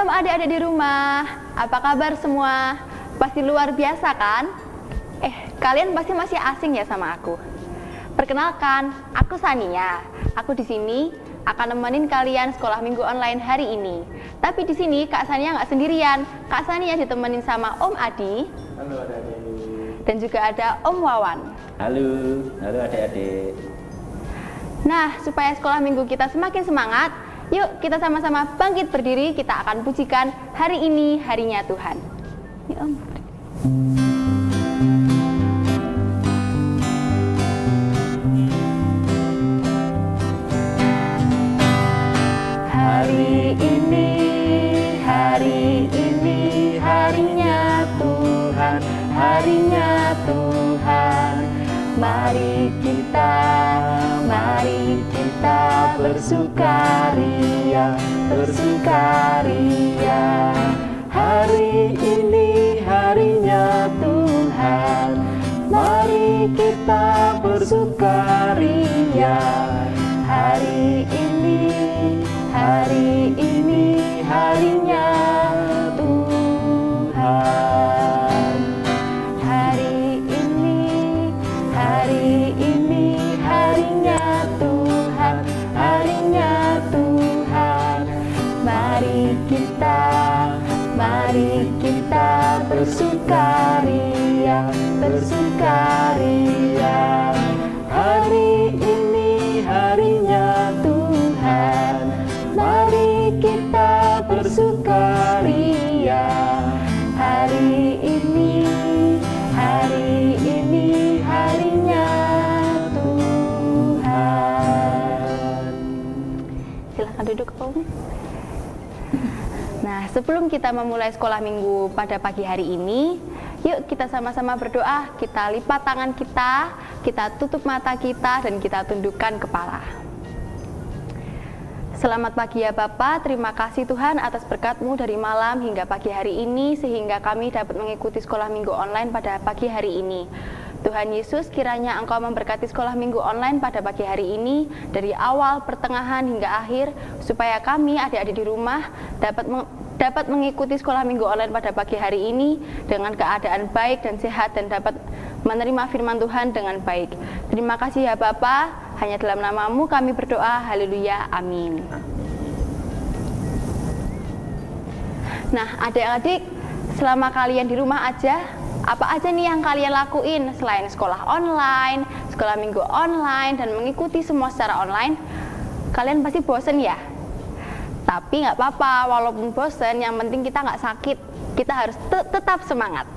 Shalom adik-adik di rumah, apa kabar semua? Pasti luar biasa kan? Kalian pasti masih asing ya sama aku. Perkenalkan, aku Sania. Aku di sini akan nemenin kalian sekolah minggu online hari ini. Tapi di sini Kak Sania nggak sendirian. Kak Sania ditemenin sama Om Adi. Halo adik-adik. Dan juga ada Om Wawan. Halo adik-adik. Nah, supaya sekolah minggu kita semakin semangat, yuk kita sama-sama bangkit berdiri, kita akan pujikan hari ini harinya Tuhan. Yuk Om. Hari ini harinya Tuhan, harinya Tuhan. Mari kita bersukaria, bersukaria. Hari ini harinya Tuhan, mari kita bersukaria. Hari ini harinya Tuhan. Hari ini harinya Tuhan, harinya Tuhan. Mari kita bersukaria, bersukaria. Hari ini harinya Tuhan, mari kita bersukaria. Hari ini harinya Tuhan. Silahkan duduk Om. Nah, sebelum kita memulai sekolah minggu pada pagi hari ini, yuk kita sama-sama berdoa. Kita lipat tangan kita tutup mata kita, dan kita tundukkan kepala. Selamat pagi ya Bapak, terima kasih Tuhan atas berkat-Mu dari malam hingga pagi hari ini, sehingga kami dapat mengikuti sekolah minggu online pada pagi hari ini. Tuhan Yesus, kiranya Engkau memberkati sekolah minggu online pada pagi hari ini, dari awal, pertengahan, hingga akhir, supaya kami adik-adik di rumah dapat mengikuti sekolah minggu online pada pagi hari ini dengan keadaan baik dan sehat, dan dapat menerima firman Tuhan dengan baik. Terima kasih ya Bapa, hanya dalam nama-Mu kami berdoa, haleluya, amin. Nah adik-adik, selama kalian di rumah aja, apa aja nih yang kalian lakuin selain sekolah online, sekolah minggu online, dan mengikuti semua secara online? Kalian pasti bosen ya? Tapi nggak apa-apa, walaupun bosen, yang penting kita nggak sakit, kita harus tetap semangat.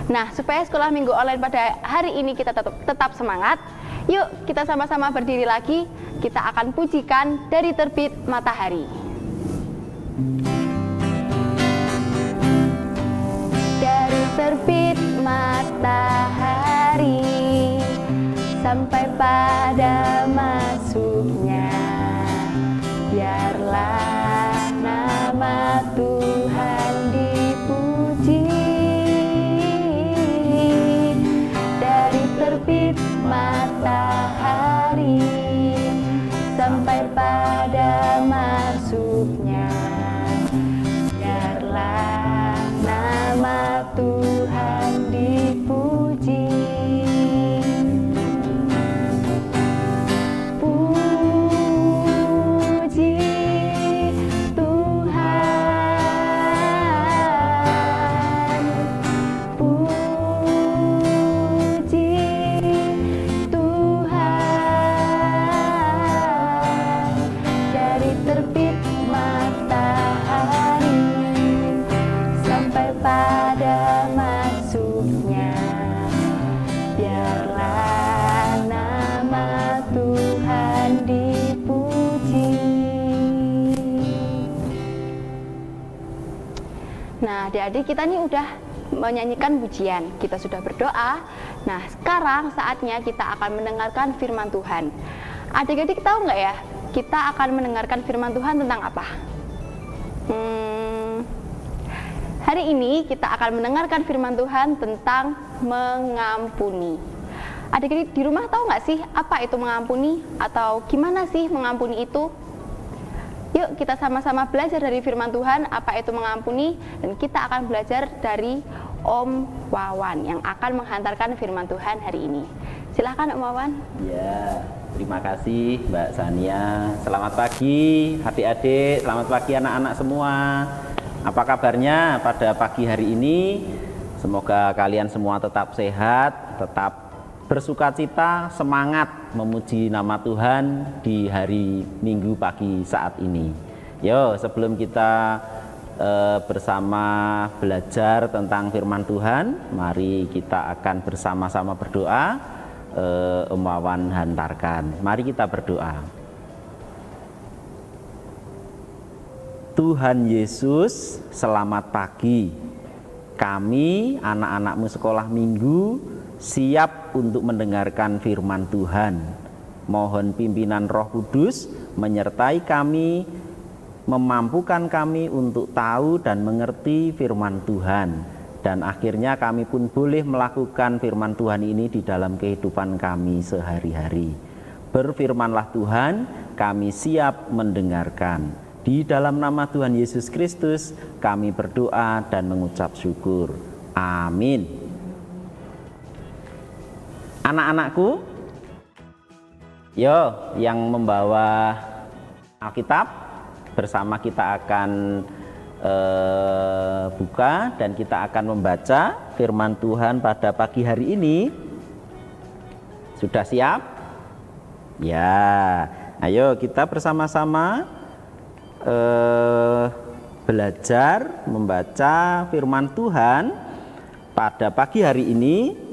Nah, supaya sekolah minggu online pada hari ini kita tetap semangat, yuk kita sama-sama berdiri lagi, kita akan pujikan Dari Terbit Matahari. Dari terbit matahari sampai pada masuknya, biarlah nama Tuhan dipuji. Dari terbit matahari sampai pada masuknya, biarlah nama Tuhan dipuji. Puji Tuhan, puji Tuhan. Dari terbit matahari sampai pada masuknya, biarlah nama Tuhan dipuji. Nah adik-adik, kita nih udah menyanyikan pujian, kita sudah berdoa. Nah sekarang saatnya kita akan mendengarkan firman Tuhan. Adik-adik tahu nggak ya, kita akan mendengarkan firman Tuhan tentang apa? Hari ini kita akan mendengarkan firman Tuhan tentang mengampuni. Adik-adik di rumah tahu nggak sih apa itu mengampuni? Atau gimana sih mengampuni itu? Yuk kita sama-sama belajar dari firman Tuhan, apa itu mengampuni, dan kita akan belajar dari Om Wawan yang akan menghantarkan firman Tuhan hari ini. Silahkan Om Wawan. Ya, terima kasih Mbak Sania. Selamat pagi adik-adik, selamat pagi anak-anak semua. Apa kabarnya pada pagi hari ini? Semoga kalian semua tetap sehat, tetap bersukacita, semangat memuji nama Tuhan di hari Minggu pagi saat ini. Yo, sebelum kita bersama belajar tentang firman Tuhan, mari kita akan bersama-sama berdoa. Om Wawan hantarkan. Mari kita berdoa. Tuhan Yesus, selamat pagi. Kami, anak-anakmu sekolah minggu, siap untuk mendengarkan firman Tuhan. Mohon pimpinan Roh Kudus menyertai kami, memampukan kami untuk tahu dan mengerti firman Tuhan. Dan akhirnya kami pun boleh melakukan firman Tuhan ini di dalam kehidupan kami sehari-hari. Berfirmanlah Tuhan, kami siap mendengarkan. Di dalam nama Tuhan Yesus Kristus kami berdoa dan mengucap syukur. Amin. Anak-anakku, yo yang membawa Alkitab, bersama kita akan buka dan kita akan membaca firman Tuhan pada pagi hari ini. Sudah siap? Ya, ayo kita bersama-sama belajar membaca firman Tuhan pada pagi hari ini.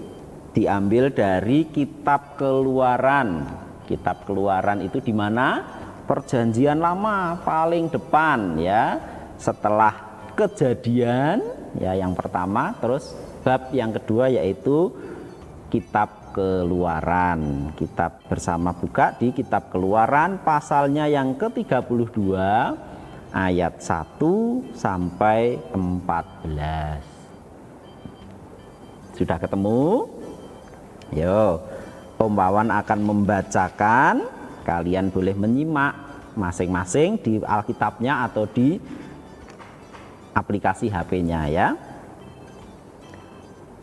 Diambil dari kitab Keluaran. Kitab Keluaran itu di mana? Perjanjian lama paling depan ya. Setelah Kejadian ya yang pertama, terus bab yang kedua yaitu kitab Keluaran. Kita bersama buka di kitab Keluaran pasalnya yang ke-32 ayat 1 sampai 14. Sudah ketemu? Yo, Om Wawan akan membacakan, kalian boleh menyimak masing-masing di Alkitabnya atau di aplikasi HP-nya ya.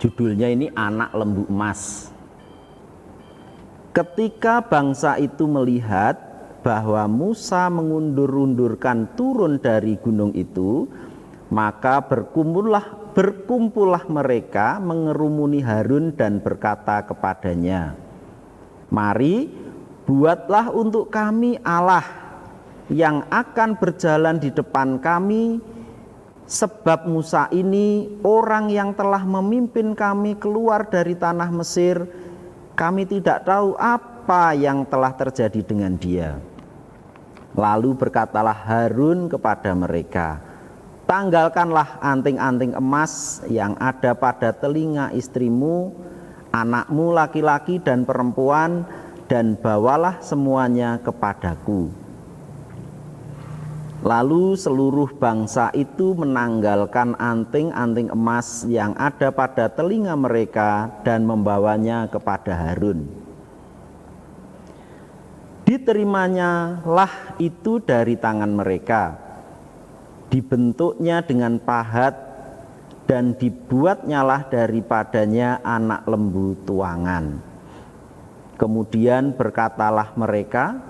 Judulnya ini Anak Lembu Emas. Ketika bangsa itu melihat bahwa Musa mengundur-undurkan turun dari gunung itu, maka berkumpullah mereka mengerumuni Harun dan berkata kepadanya, "Mari, buatlah untuk kami Allah yang akan berjalan di depan kami, sebab Musa ini orang yang telah memimpin kami keluar dari tanah Mesir. Kami tidak tahu apa yang telah terjadi dengan dia." Lalu berkatalah Harun kepada mereka, "Tanggalkanlah anting-anting emas yang ada pada telinga istrimu, anakmu laki-laki dan perempuan, dan bawalah semuanya kepadaku." Lalu seluruh bangsa itu menanggalkan anting-anting emas yang ada pada telinga mereka dan membawanya kepada Harun. Diterimanya lah itu dari tangan mereka, dibentuknya dengan pahat, dan dibuatnyalah daripadanya anak lembu tuangan. Kemudian berkatalah mereka,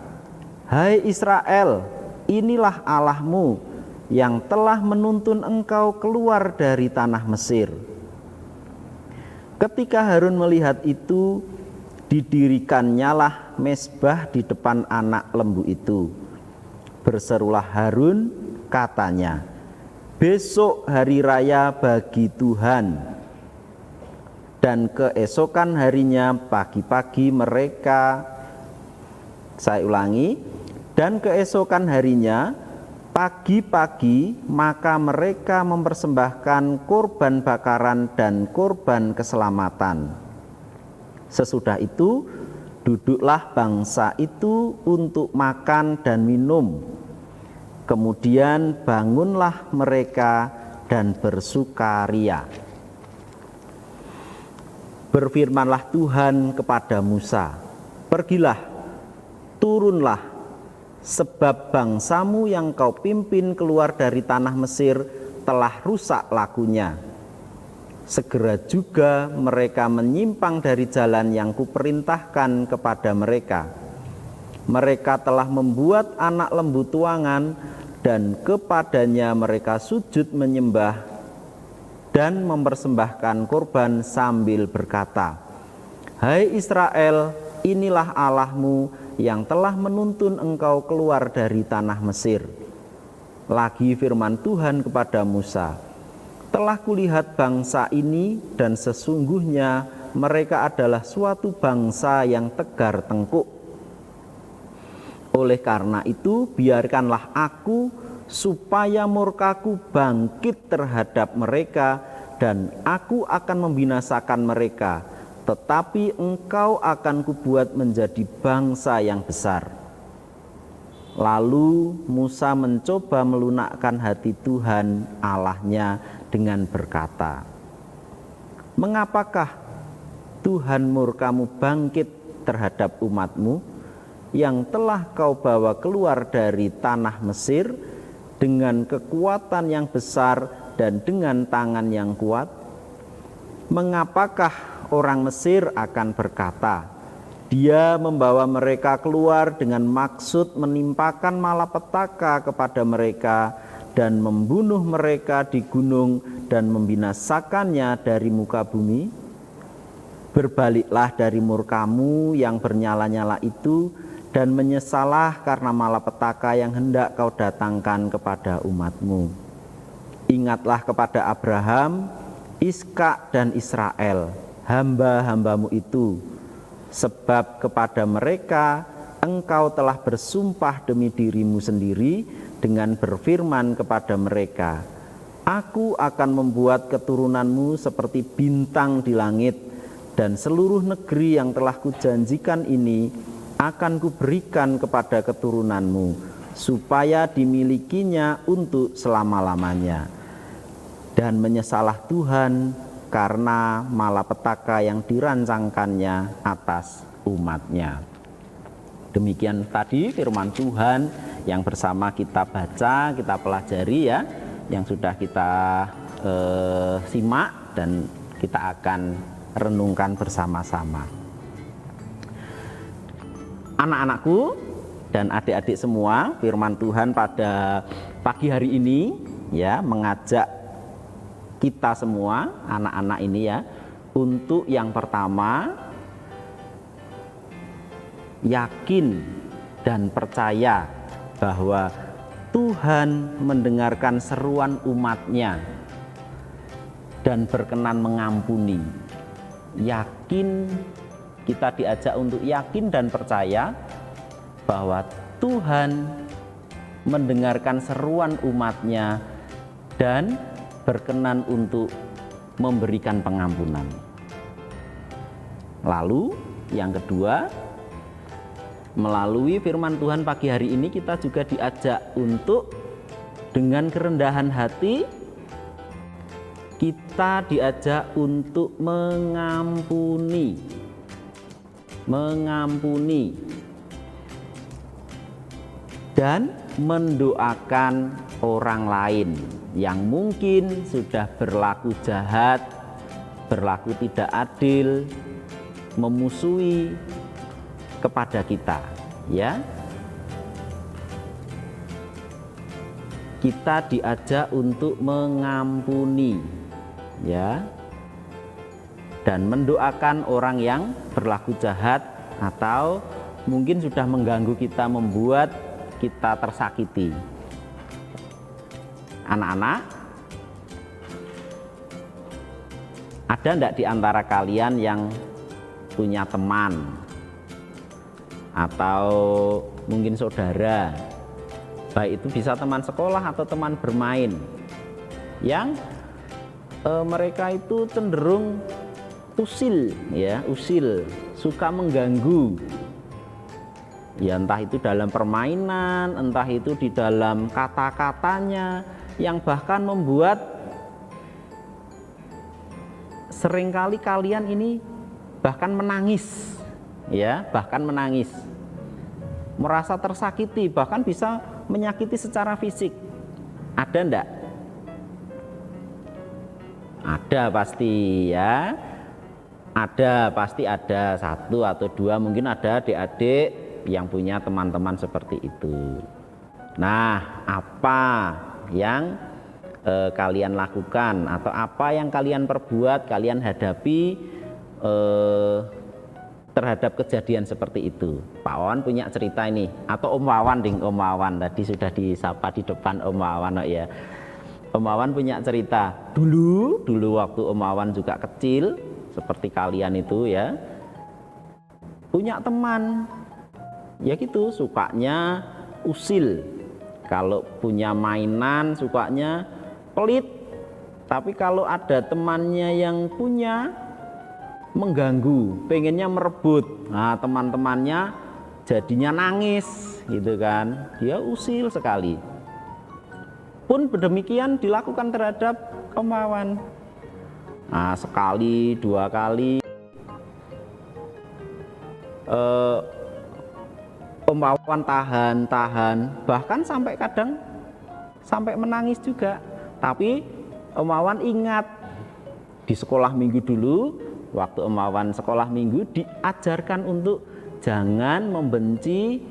"Hai Israel, inilah Allahmu yang telah menuntun engkau keluar dari tanah Mesir." Ketika Harun melihat itu, didirikannya mezbah di depan anak lembu itu. Berserulah Harun, katanya, "Besok hari raya bagi Tuhan." Dan keesokan harinya pagi-pagi mereka, saya ulangi, dan keesokan harinya pagi-pagi maka mereka mempersembahkan korban bakaran dan korban keselamatan. Sesudah itu duduklah bangsa itu untuk makan dan minum. Kemudian bangunlah mereka dan bersukaria. Berfirmanlah Tuhan kepada Musa, "Pergilah, turunlah, sebab bangsamu yang kau pimpin keluar dari tanah Mesir telah rusak lakunya. Segera juga mereka menyimpang dari jalan yang kuperintahkan kepada mereka. Mereka telah membuat anak lembu tuangan dan kepadanya mereka sujud menyembah dan mempersembahkan korban sambil berkata, Hai Israel, inilah Allahmu yang telah menuntun engkau keluar dari tanah Mesir. Lagi firman Tuhan kepada Musa, telah kulihat bangsa ini dan sesungguhnya mereka adalah suatu bangsa yang tegar tengkuk. Oleh karena itu biarkanlah aku supaya murkaku bangkit terhadap mereka dan aku akan membinasakan mereka, tetapi engkau akan kubuat menjadi bangsa yang besar. Lalu Musa mencoba melunakkan hati Tuhan Allahnya dengan berkata, Mengapakah Tuhan murkamu bangkit terhadap umatmu yang telah kau bawa keluar dari tanah Mesir dengan kekuatan yang besar dan dengan tangan yang kuat? Mengapakah orang Mesir akan berkata, Dia membawa mereka keluar dengan maksud menimpakan malapetaka kepada mereka dan membunuh mereka di gunung dan membinasakannya dari muka bumi? Berbaliklah dari murkamu yang bernyala-nyala itu dan menyesalah karena malapetaka yang hendak kau datangkan kepada umatmu. Ingatlah kepada Abraham, Ishak dan Israel, hamba-hambamu itu, sebab kepada mereka engkau telah bersumpah demi dirimu sendiri dengan berfirman kepada mereka, Aku akan membuat keturunanmu seperti bintang di langit, dan seluruh negeri yang telah kujanjikan ini akan kuberikan kepada keturunanmu, supaya dimilikinya untuk selama-lamanya. Dan menyesalah Tuhan karena malapetaka yang dirancangkannya atas umatnya. Demikian tadi firman Tuhan yang bersama kita baca, kita pelajari ya, yang sudah kita simak dan kita akan renungkan bersama-sama. Anak-anakku dan adik-adik semua, firman Tuhan pada pagi hari ini ya mengajak kita semua, anak-anak ini ya, untuk yang pertama yakin dan percaya bahwa Tuhan mendengarkan seruan umatnya dan berkenan mengampuni. Yakin, kita diajak untuk yakin dan percaya bahwa Tuhan mendengarkan seruan umatnya dan berkenan untuk memberikan pengampunan. Lalu yang kedua, melalui firman Tuhan pagi hari ini kita juga diajak untuk dengan kerendahan hati kita diajak untuk mengampuni dan mendoakan orang lain yang mungkin sudah berlaku jahat, berlaku tidak adil, memusuhi kepada kita, ya. Kita diajak untuk mengampuni, ya, dan mendoakan orang yang berlaku jahat atau mungkin sudah mengganggu kita, membuat kita tersakiti. Anak-anak, ada enggak di antara kalian yang punya teman atau mungkin saudara, baik itu bisa teman sekolah atau teman bermain, yang mereka itu cenderung usil, ya, usil, suka mengganggu, ya, entah itu dalam permainan, entah itu di dalam kata-katanya, yang bahkan membuat seringkali kalian ini bahkan menangis, ya, bahkan menangis. merasa tersakiti, bahkan bisa menyakiti secara fisik. Ada enggak? Ada pasti ya. Ada, pasti ada satu atau dua, mungkin ada adik-adik yang punya teman-teman seperti itu. Nah, apa yang kalian lakukan atau apa yang kalian perbuat, kalian hadapi terhadap kejadian seperti itu? Pak Wawan punya cerita ini, atau Om Wawan Om Wawan tadi sudah disapa di depan Om Wawan ya. Om Wawan punya cerita dulu waktu Om Wawan juga kecil seperti kalian itu ya, punya teman ya gitu, sukanya usil, kalau punya mainan sukanya pelit, tapi kalau ada temannya yang punya mengganggu, pengennya merebut, nah teman-temannya jadinya nangis gitu kan, dia usil sekali. Pun demikian dilakukan terhadap Om Wawan. Nah, sekali, dua kali Om Wawan tahan, bahkan sampai kadang sampai menangis juga. Tapi Om Wawan ingat, di sekolah minggu dulu, waktu Om Wawan sekolah minggu diajarkan untuk jangan membenci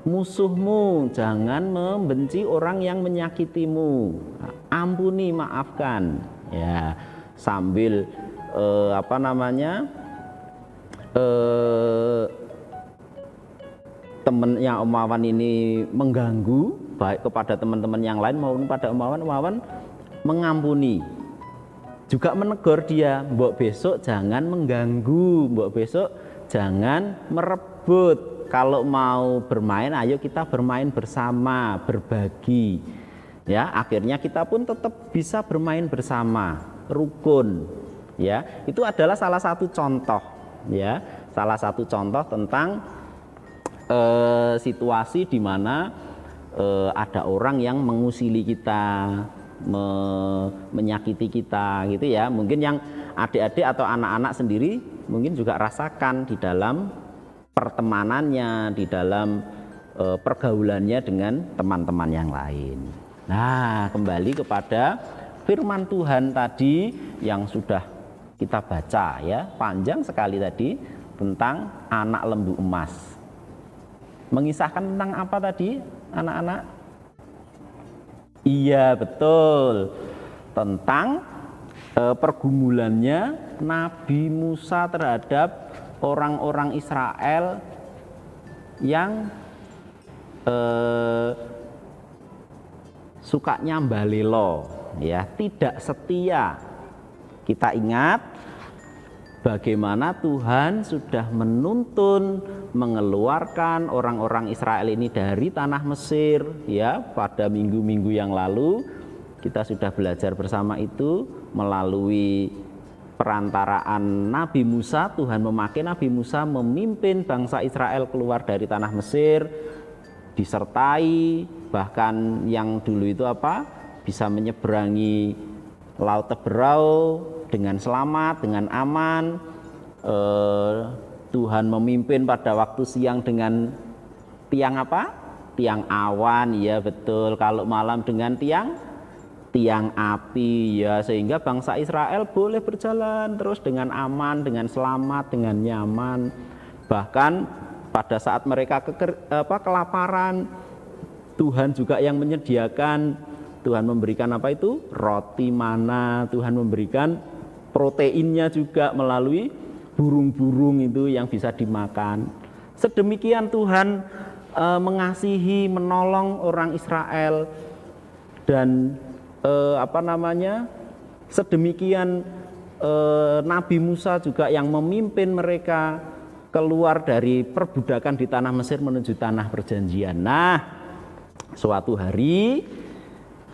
musuhmu, jangan membenci orang yang menyakitimu, ampuni, maafkan ya, sambil temennya Om Wawan ini mengganggu baik kepada teman-teman yang lain maupun pada Om Wawan mengampuni, juga menegur dia, mbok besok jangan mengganggu, mbok besok jangan merebut, kalau mau bermain ayo kita bermain bersama, berbagi ya. Akhirnya kita pun tetap bisa bermain bersama, rukun ya. Itu adalah salah satu contoh ya, salah satu contoh tentang situasi di mana ada orang yang mengusili kita, menyakiti kita gitu ya. Mungkin yang adik-adik atau anak-anak sendiri mungkin juga rasakan di dalam pertemanannya, di dalam pergaulannya dengan teman-teman yang lain. Nah, kembali kepada firman Tuhan tadi yang sudah kita baca ya, panjang sekali tadi tentang anak lembu emas. Mengisahkan tentang apa tadi anak-anak? Iya betul, tentang pergumulannya Nabi Musa terhadap orang-orang Israel yang sukanya mbalelo ya, tidak setia. Kita ingat bagaimana Tuhan sudah menuntun mengeluarkan orang-orang Israel ini dari tanah Mesir ya, pada minggu-minggu yang lalu kita sudah belajar bersama itu melalui perantaraan Nabi Musa. Tuhan memakai Nabi Musa memimpin bangsa Israel keluar dari tanah Mesir, disertai bahkan yang dulu itu bisa menyeberangi laut Teberau dengan selamat, dengan aman. Tuhan memimpin pada waktu siang dengan tiang tiang awan ya betul, kalau malam dengan tiang api ya, sehingga bangsa Israel boleh berjalan terus dengan aman, dengan selamat, dengan nyaman. Bahkan pada saat mereka kelaparan, Tuhan juga yang menyediakan. Tuhan memberikan roti mana, Tuhan memberikan proteinnya juga melalui burung-burung itu yang bisa dimakan. Sedemikian Tuhan mengasihi, menolong orang Israel. Dan sedemikian Nabi Musa juga yang memimpin mereka keluar dari perbudakan di tanah Mesir menuju tanah perjanjian. Nah, suatu hari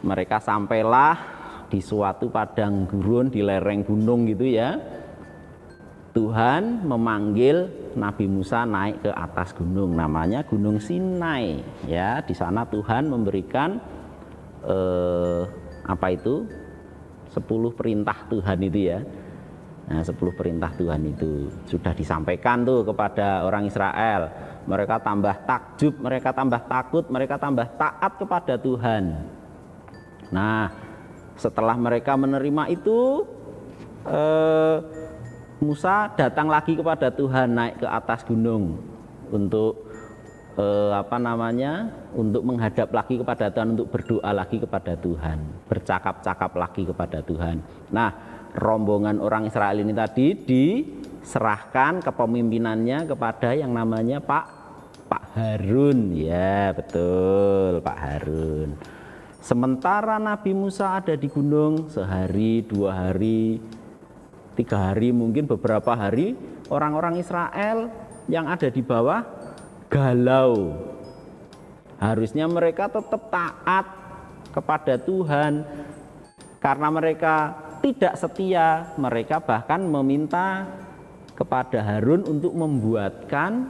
mereka sampailah di suatu padang gurun di lereng gunung gitu ya. Tuhan memanggil Nabi Musa naik ke atas gunung, namanya Gunung Sinai ya. Di sana Tuhan memberikan 10 perintah Tuhan itu ya. Nah, 10 perintah Tuhan itu sudah disampaikan tuh kepada orang Israel. Mereka tambah takjub, mereka tambah takut, mereka tambah taat kepada Tuhan. Nah, setelah mereka menerima itu, Musa datang lagi kepada Tuhan, naik ke atas gunung untuk untuk menghadap lagi kepada Tuhan, untuk berdoa lagi kepada Tuhan, bercakap-cakap lagi kepada Tuhan. Nah, rombongan orang Israel ini tadi diserahkan kepemimpinannya kepada yang namanya Pak Harun. Ya, betul, Pak Harun. Sementara Nabi Musa ada di gunung sehari, 2 hari, 3 hari, mungkin beberapa hari, orang-orang Israel yang ada di bawah galau. Harusnya mereka tetap taat kepada Tuhan. Karena mereka tidak setia, mereka bahkan meminta kepada Harun untuk membuatkan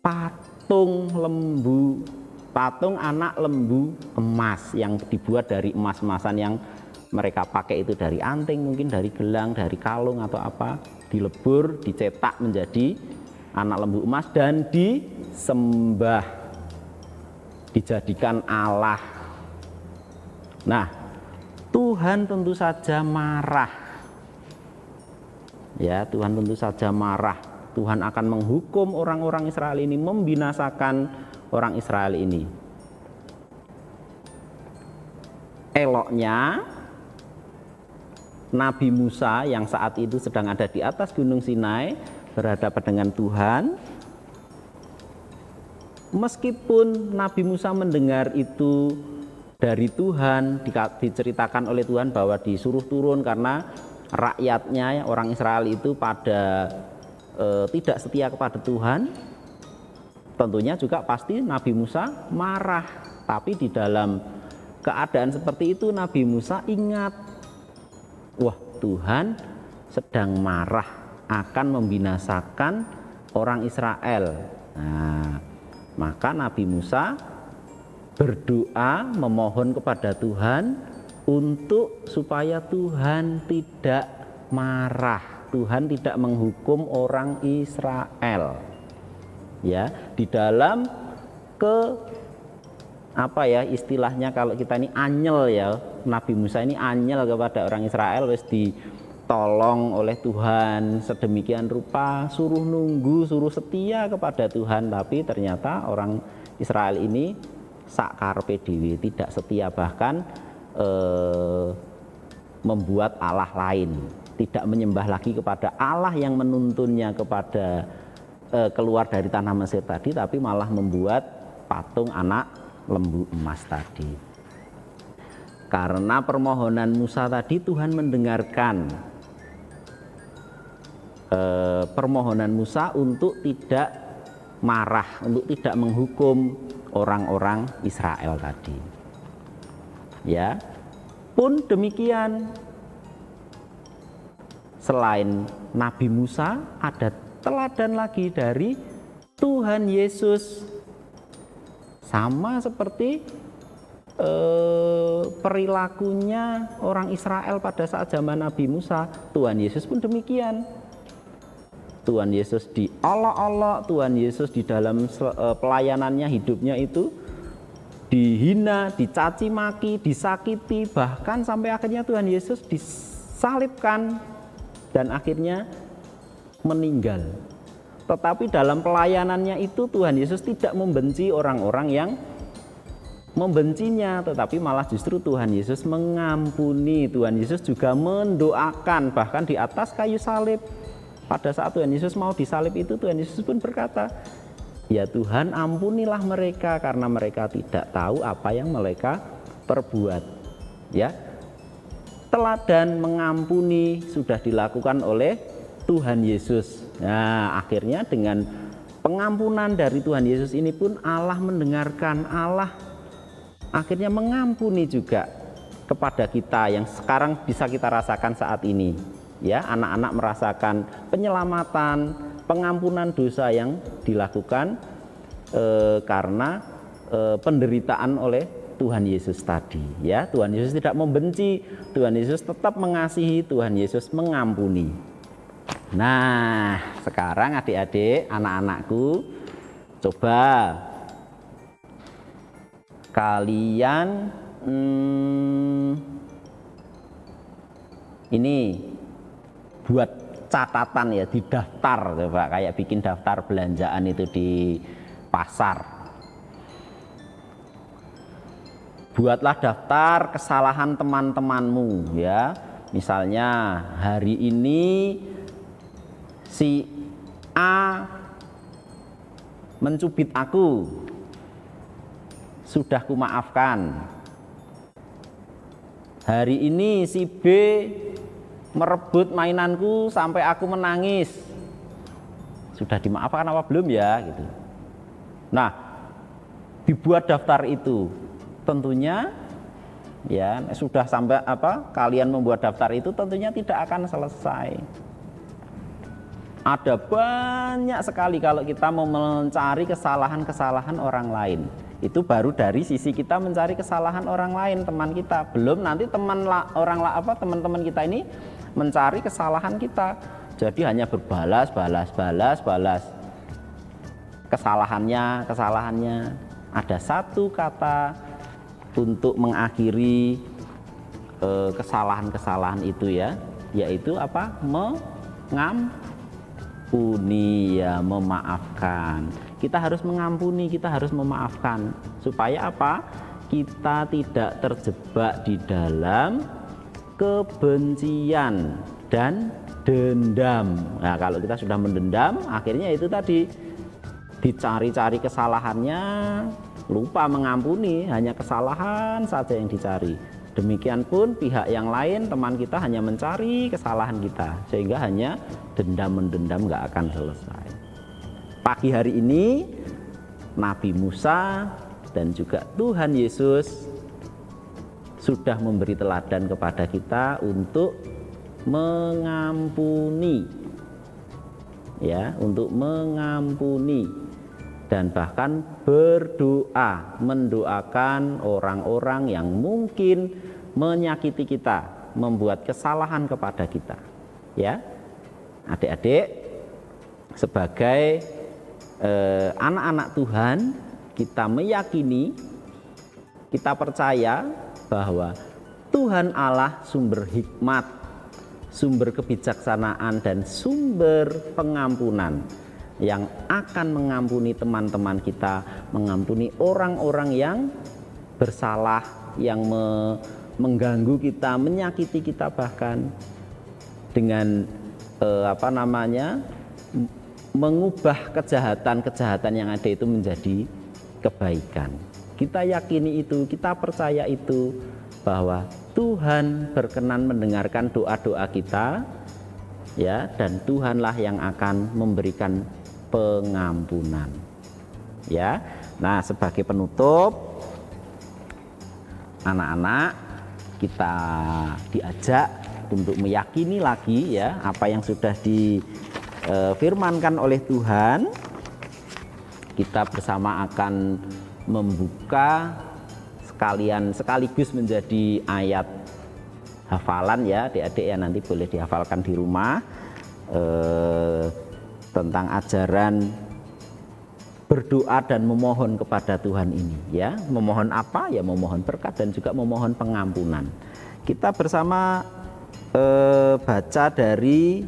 patung anak lembu emas yang dibuat dari emas-emasan yang mereka pakai itu dari anting, mungkin dari gelang, dari kalung atau apa, dilebur, dicetak menjadi anak lembu emas dan disembah, dijadikan Allah. Nah, Tuhan tentu saja marah. Ya, Tuhan tentu saja marah. Tuhan akan menghukum orang-orang Israel ini, membinasakan orang Israel ini. Eloknya Nabi Musa yang saat itu sedang ada di atas Gunung Sinai berhadapan dengan Tuhan. Meskipun Nabi Musa mendengar itu dari Tuhan, diceritakan oleh Tuhan bahwa disuruh turun karena rakyatnya, orang Israel itu pada tidak setia kepada Tuhan, tentunya juga pasti Nabi Musa marah. Tapi di dalam keadaan seperti itu Nabi Musa ingat, wah, Tuhan sedang marah, akan membinasakan orang Israel. Nah, maka Nabi Musa berdoa memohon kepada Tuhan untuk supaya Tuhan tidak marah, Tuhan tidak menghukum orang Israel. Ya, di dalam istilahnya kalau kita ini anyel ya, Nabi Musa ini anyel kepada orang Israel, wis ditolong oleh Tuhan sedemikian rupa, suruh nunggu, suruh setia kepada Tuhan, tapi ternyata orang Israel ini sak karepe dhewe, tidak setia, bahkan membuat Allah lain, tidak menyembah lagi kepada Allah yang menuntunnya kepada keluar dari tanah Mesir tadi, tapi malah membuat patung anak lembu emas tadi. Karena permohonan Musa tadi, Tuhan mendengarkan permohonan Musa untuk tidak marah, untuk tidak menghukum orang-orang Israel tadi. Ya, pun demikian, selain Nabi Musa ada teladan lagi dari Tuhan Yesus. Sama seperti perilakunya orang Israel pada saat zaman Nabi Musa, Tuhan Yesus pun demikian. Tuhan Yesus diolok-olok, Tuhan Yesus di dalam pelayanannya, hidupnya itu dihina, dicaci maki, disakiti, bahkan sampai akhirnya Tuhan Yesus disalibkan dan akhirnya meninggal. Tetapi dalam pelayanannya itu Tuhan Yesus tidak membenci orang-orang yang membencinya, tetapi malah justru Tuhan Yesus mengampuni. Tuhan Yesus juga mendoakan, bahkan di atas kayu salib. Pada saat Tuhan Yesus mau disalib itu, Tuhan Yesus pun berkata, ya Tuhan, ampunilah mereka karena mereka tidak tahu apa yang mereka perbuat. Ya, teladan mengampuni sudah dilakukan oleh Tuhan Yesus. Nah, akhirnya dengan pengampunan dari Tuhan Yesus ini pun Allah mendengarkan, Allah akhirnya mengampuni juga kepada kita yang sekarang bisa kita rasakan saat ini. Ya, anak-anak merasakan penyelamatan, pengampunan dosa yang dilakukan karena penderitaan oleh Tuhan Yesus tadi, ya. Tuhan Yesus tidak membenci, Tuhan Yesus tetap mengasihi, Tuhan Yesus mengampuni. Nah, sekarang adik-adik, anak-anakku, coba kalian ini buat catatan ya di daftar, coba kayak bikin daftar belanjaan itu di pasar. Buatlah daftar kesalahan teman-temanmu ya. Misalnya hari ini si A mencubit aku, sudah kumaafkan. Hari ini si B merebut mainanku sampai aku menangis, sudah dimaafkan apa belum ya gitu. Nah, dibuat daftar itu. Tentunya ya sudah sampai kalian membuat daftar itu tentunya tidak akan selesai. Ada banyak sekali kalau kita mau mencari kesalahan-kesalahan orang lain. Itu baru dari sisi kita mencari kesalahan orang lain, teman kita. Belum nanti teman-teman kita ini mencari kesalahan kita. Jadi hanya berbalas kesalahannya. Ada satu kata untuk mengakhiri kesalahan-kesalahan itu ya, yaitu mengampuni ya, memaafkan. Kita harus mengampuni, kita harus memaafkan supaya kita tidak terjebak di dalam kebencian dan dendam. Nah, kalau kita sudah mendendam, akhirnya itu tadi dicari-cari kesalahannya, lupa mengampuni, hanya kesalahan saja yang dicari. Demikian pun pihak yang lain, teman kita hanya mencari kesalahan kita, sehingga hanya dendam-mendendam nggak akan selesai. Pagi hari ini Nabi Musa dan juga Tuhan Yesus sudah memberi teladan kepada kita untuk mengampuni, ya, untuk mengampuni. Dan bahkan berdoa, mendoakan orang-orang yang mungkin menyakiti kita, membuat kesalahan kepada kita. Ya, adik-adik, sebagai anak-anak Tuhan, kita meyakini, kita percaya bahwa Tuhan Allah sumber hikmat, sumber kebijaksanaan, dan sumber pengampunan, yang akan mengampuni teman-teman kita, mengampuni orang-orang yang bersalah, yang mengganggu kita, menyakiti kita, bahkan dengan mengubah kejahatan-kejahatan yang ada itu menjadi kebaikan. Kita yakini itu, kita percaya itu, bahwa Tuhan berkenan mendengarkan doa-doa kita, ya, dan Tuhanlah yang akan memberikan pengampunan. Ya. Nah, sebagai penutup, anak-anak, kita diajak untuk meyakini lagi ya apa yang sudah difirmankan oleh Tuhan. Kita bersama akan membuka sekaligus menjadi ayat hafalan ya, adik-adik ya, nanti boleh dihafalkan di rumah tentang ajaran berdoa dan memohon kepada Tuhan ini ya. Memohon apa? Ya memohon berkat dan juga memohon pengampunan. Kita bersama baca dari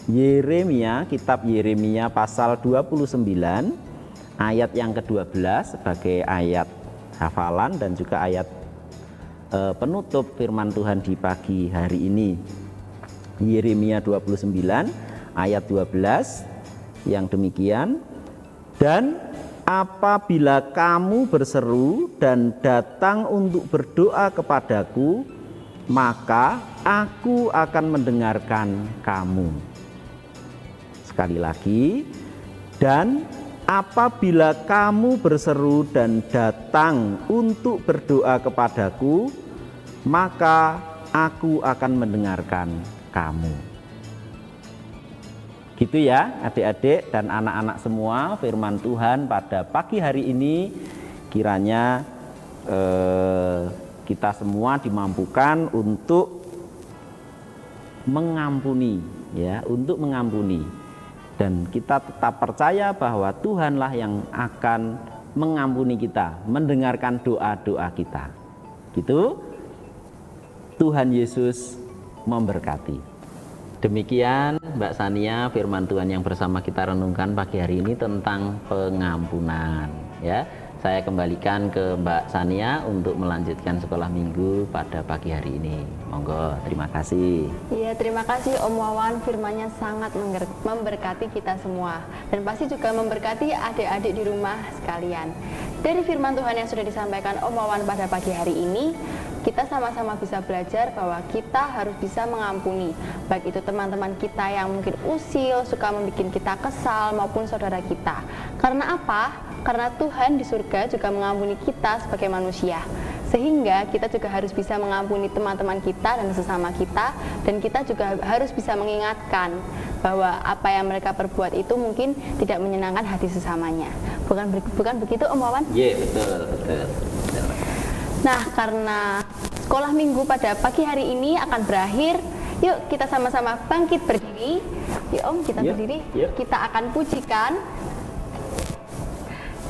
Yeremia, kitab Yeremia pasal 29 ayat yang ke-12 sebagai ayat hafalan dan juga ayat penutup firman Tuhan di pagi hari ini. Yeremia 29 ayat 12 yang demikian, dan apabila kamu berseru dan datang untuk berdoa kepadaku, maka aku akan mendengarkan kamu. Sekali lagi, dan apabila kamu berseru dan datang untuk berdoa kepadaku, maka aku akan mendengarkan kamu. Gitu ya adik-adik dan anak-anak semua, firman Tuhan pada pagi hari ini kiranya kita semua dimampukan untuk mengampuni, ya, untuk mengampuni. Dan kita tetap percaya bahwa Tuhanlah yang akan mengampuni kita, mendengarkan doa-doa kita. Gitu. Tuhan Yesus memberkati. Demikian Mbak Sania, firman Tuhan yang bersama kita renungkan pagi hari ini tentang pengampunan, ya. Saya kembalikan ke Mbak Sania untuk melanjutkan sekolah minggu pada pagi hari ini. Monggo, terima kasih. Iya, terima kasih Om Wawan, firman-Nya sangat memberkati kita semua dan pasti juga memberkati adik-adik di rumah sekalian. Dari firman Tuhan yang sudah disampaikan Om Wawan pada pagi hari ini, kita sama-sama bisa belajar bahwa kita harus bisa mengampuni, baik itu teman-teman kita yang mungkin usil, suka membuat kita kesal, maupun saudara kita. Karena apa? Karena Tuhan di surga juga mengampuni kita sebagai manusia. Sehingga kita juga harus bisa mengampuni teman-teman kita dan sesama kita, dan kita juga harus bisa mengingatkan bahwa apa yang mereka perbuat itu mungkin tidak menyenangkan hati sesamanya. Bukan begitu Om Wawan? Iya, betul. Nah, karena sekolah minggu pada pagi hari ini akan berakhir, yuk kita sama-sama bangkit berdiri. Yuk Om, kita berdiri. Yuk. Kita akan pujikan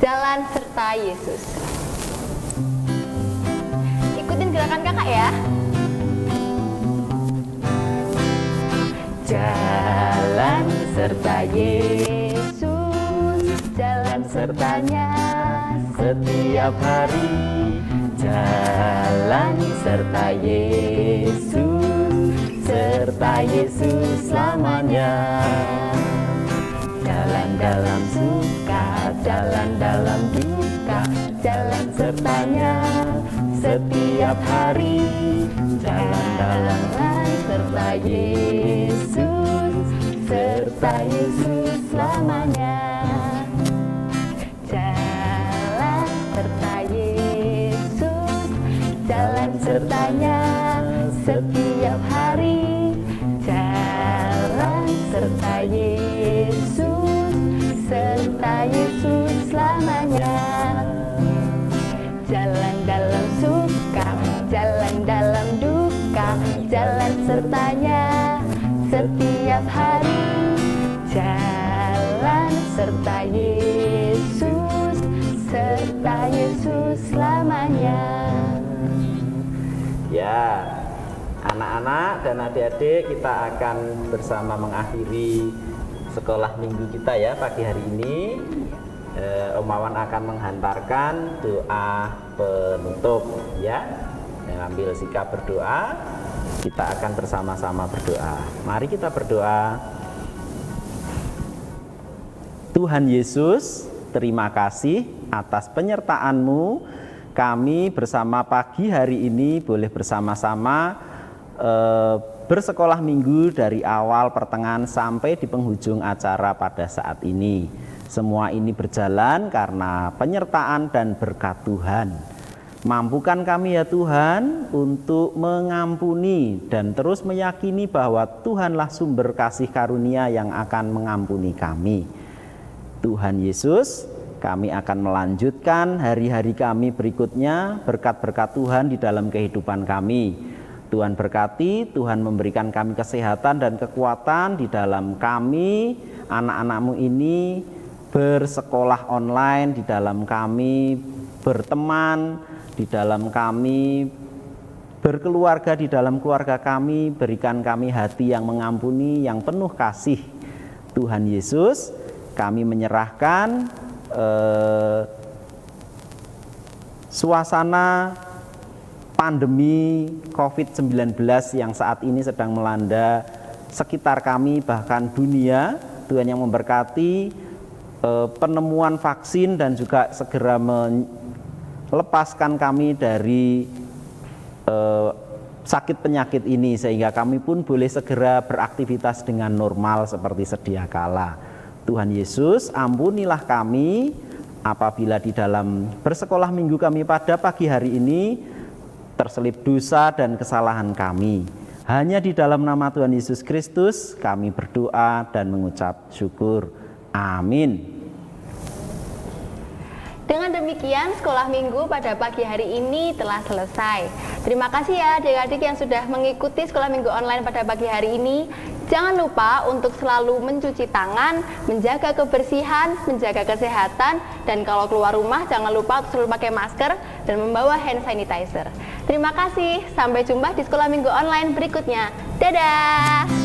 Jalan Serta Yesus. Ikutin gerakan kakak ya. Jalan serta Yesus, jalan sertanya setiap hari. Jalan serta Yesus selamanya. Jalan dalam suka, jalan dalam duka, jalan sertanya setiap hari. Jalan dalam serta Yesus selamanya. Jalan serta Yesus, jalan sertanya setiap hari. Jalan serta Yesus selamanya. Jalan dalam suka, jalan dalam duka, jalan sertanya setiap hari. Jalan serta Yesus selamanya. Ya, anak-anak dan adik-adik, kita akan bersama mengakhiri sekolah minggu kita ya pagi hari ini. Om Wawan akan menghantarkan doa penutup ya. Ambil sikap berdoa. Kita akan bersama-sama berdoa. Mari kita berdoa. Tuhan Yesus, terima kasih atas penyertaan-Mu. Kami bersama pagi hari ini boleh bersama-sama bersekolah minggu dari awal, pertengahan sampai di penghujung acara pada saat ini. Semua ini berjalan karena penyertaan dan berkat Tuhan. Mampukan kami ya Tuhan untuk mengampuni dan terus meyakini bahwa Tuhanlah sumber kasih karunia yang akan mengampuni kami. Tuhan Yesus, kami akan melanjutkan hari-hari kami berikutnya, berkat-berkat Tuhan di dalam kehidupan kami. Tuhan berkati, Tuhan memberikan kami kesehatan dan kekuatan di dalam kami, anak-anak-Mu ini bersekolah online, di dalam kami berteman, di dalam kami berkeluarga, di dalam keluarga kami. Berikan kami hati yang mengampuni, yang penuh kasih. Tuhan Yesus, kami menyerahkan suasana pandemi COVID-19 yang saat ini sedang melanda sekitar kami, bahkan dunia. Tuhan yang memberkati penemuan vaksin dan juga segera melepaskan kami dari sakit penyakit ini, sehingga kami pun boleh segera beraktivitas dengan normal seperti sedia kala. Tuhan Yesus, ampunilah kami apabila di dalam bersekolah minggu kami pada pagi hari ini terselip dosa dan kesalahan kami. Hanya di dalam nama Tuhan Yesus Kristus kami berdoa dan mengucap syukur. Amin. Dengan demikian demikian sekolah minggu pada pagi hari ini telah selesai. Terima kasih ya adik-adik yang sudah mengikuti sekolah minggu online pada pagi hari ini. Jangan lupa untuk selalu mencuci tangan, menjaga kebersihan, menjaga kesehatan, dan kalau keluar rumah jangan lupa untuk selalu pakai masker dan membawa hand sanitizer. Terima kasih, sampai jumpa di sekolah minggu online berikutnya. Dadah!